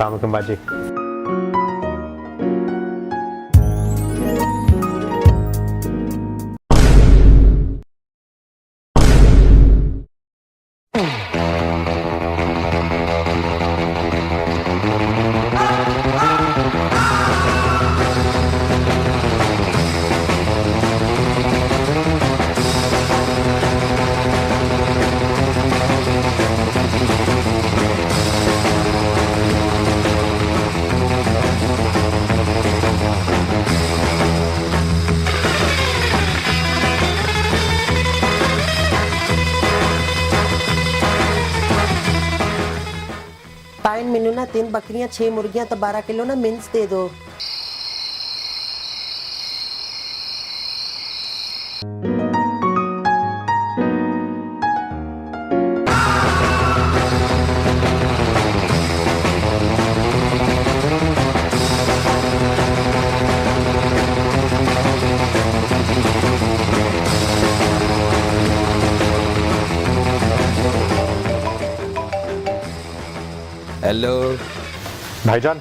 अस्सलाम वालेकुम बाजी। पाइन मैनू ना 3 बकरियां 6 मुर्गियां तो 12 किलो ना मिन्स दे दो। हेलो भाईजान,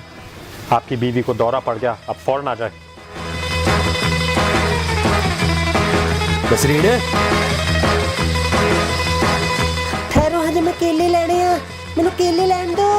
आपकी बीवी को दौरा पड़ गया, अब फौरन आ जाए। नसरीन ठहरो, हजे मैं केले लेने आ, मैनू केले लैन दो।